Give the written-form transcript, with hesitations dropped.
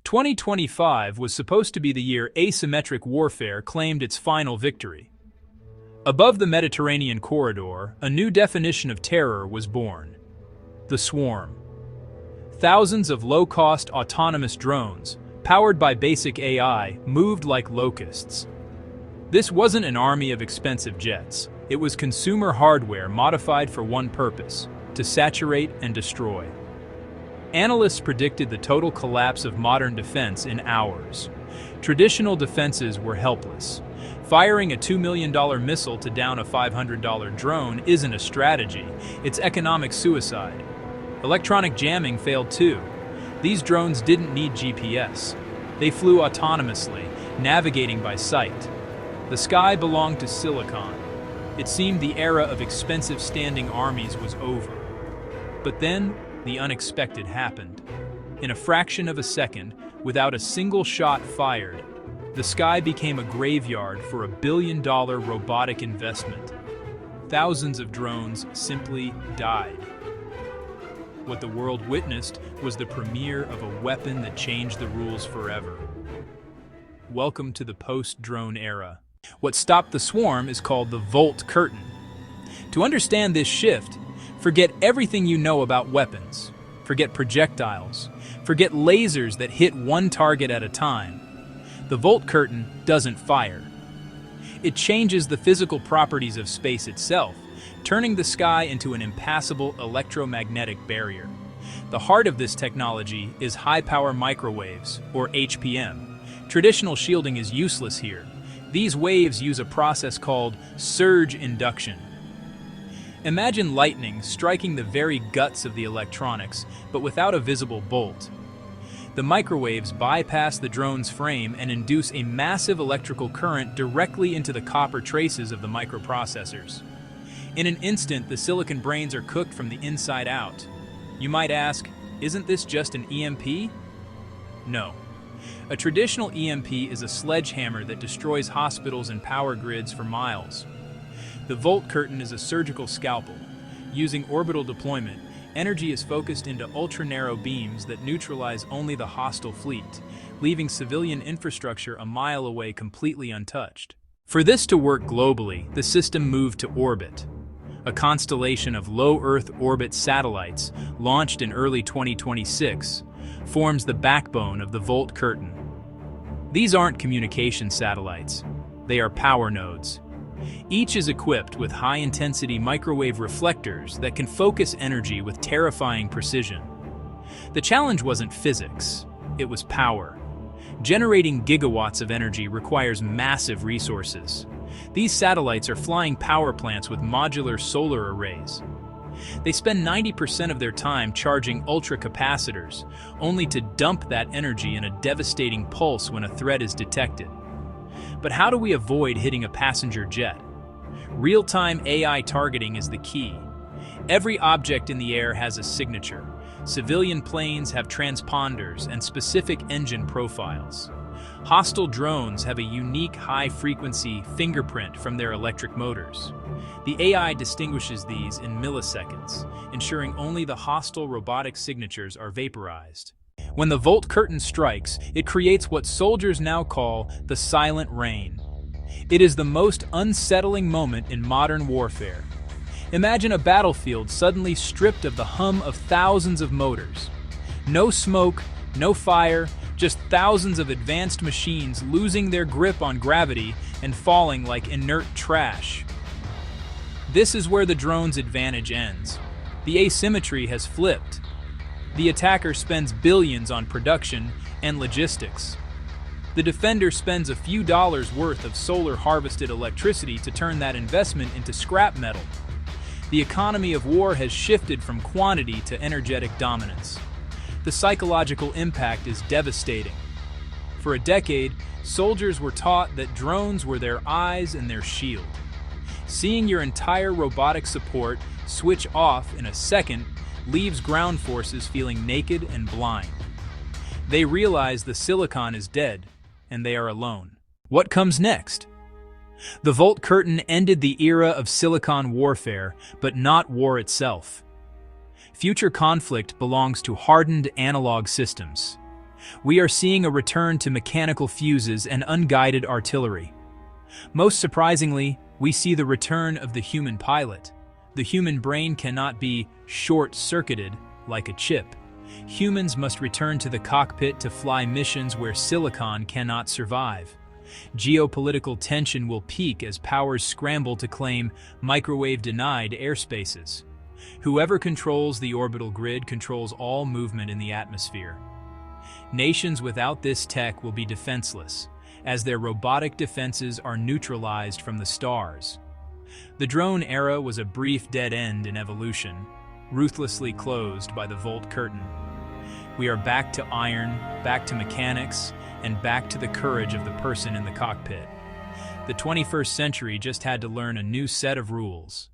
2025 was supposed to be the year asymmetric warfare claimed its final victory. Above the Mediterranean corridor, a new definition of terror was born: the swarm. Thousands of low-cost autonomous drones, powered by basic AI, moved like locusts. This wasn't an army of expensive jets. It was consumer hardware modified for one purpose: to saturate and destroy. Analysts predicted the total collapse of modern defense in hours. Traditional defenses were helpless. Firing a $2 million missile to down a $500 drone isn't a strategy, it's economic suicide. Electronic jamming failed too. These drones didn't need GPS. They flew autonomously, navigating by sight. The sky belonged to Silicon. It seemed the era of expensive standing armies was over. But then, the unexpected happened. In a fraction of a second, without a single shot fired, the sky became a graveyard for a billion-dollar robotic investment. Thousands of drones simply died. What the world witnessed was the premiere of a weapon that changed the rules forever. Welcome to the post-drone era. What stopped the swarm is called the Volt Curtain. To understand this shift, forget everything you know about weapons. Forget projectiles. Forget lasers that hit one target at a time. The Volt Curtain doesn't fire. It changes the physical properties of space itself, turning the sky into an impassable electromagnetic barrier. The heart of this technology is high-power microwaves, or HPM. Traditional shielding is useless here. These waves use a process called surge induction. Imagine lightning striking the very guts of the electronics, but without a visible bolt. The microwaves bypass the drone's frame and induce a massive electrical current directly into the copper traces of the microprocessors. In an instant, the silicon brains are cooked from the inside out. You might ask, isn't this just an EMP? No. A traditional EMP is a sledgehammer that destroys hospitals and power grids for miles. The Volt Curtain is a surgical scalpel. Using orbital deployment, energy is focused into ultra-narrow beams that neutralize only the hostile fleet, leaving civilian infrastructure a mile away completely untouched. For this to work globally, the system moved to Orbit. A constellation of low Earth orbit satellites, launched in early 2026, forms the backbone of the Volt Curtain. These aren't communication satellites. They are power nodes. Each is equipped with high-intensity microwave reflectors that can focus energy with terrifying precision. The challenge wasn't physics, it was power. Generating gigawatts of energy requires massive resources. These satellites are flying power plants with modular solar arrays. They spend 90% of their time charging ultracapacitors, only to dump that energy in a devastating pulse when a threat is detected. But how do we avoid hitting a passenger jet? Real-time AI targeting is the key. Every object in the air has a signature. Civilian planes have transponders and specific engine profiles. Hostile drones have a unique high-frequency fingerprint from their electric motors. The AI distinguishes these in milliseconds, ensuring only the hostile robotic signatures are vaporized. When the Volt Curtain strikes, it creates what soldiers now call the silent rain. It is the most unsettling moment in modern warfare. Imagine a battlefield suddenly stripped of the hum of thousands of motors. No smoke, no fire, just thousands of advanced machines losing their grip on gravity and falling like inert trash. This is where the drone's advantage ends. The asymmetry has flipped. The attacker spends billions on production and logistics. The defender spends a few dollars worth of solar-harvested electricity to turn that investment into scrap metal. The economy of war has shifted from quantity to energetic dominance. The psychological impact is devastating. For a decade, soldiers were taught that drones were their eyes and their shield. Seeing your entire robotic support switch off in a second leaves ground forces feeling naked and blind. They realize the silicon is dead, and they are alone. What comes next? The Volt Curtain ended the era of silicon warfare, but not war itself. Future conflict belongs to hardened analog systems. We are seeing a return to mechanical fuses and unguided artillery. Most surprisingly, we see the return of the human pilot. The human brain cannot be short-circuited like a chip. Humans must return to the cockpit to fly missions where silicon cannot survive. Geopolitical tension will peak as powers scramble to claim microwave-denied airspaces. Whoever controls the orbital grid controls all movement in the atmosphere. Nations without this tech will be defenseless, as their robotic defenses are neutralized from the stars. The drone era was a brief dead end in evolution, ruthlessly closed by the Volt curtain. We are back to iron, back to mechanics, and back to the courage of the person in the cockpit. The 21st century just had to learn a new set of rules.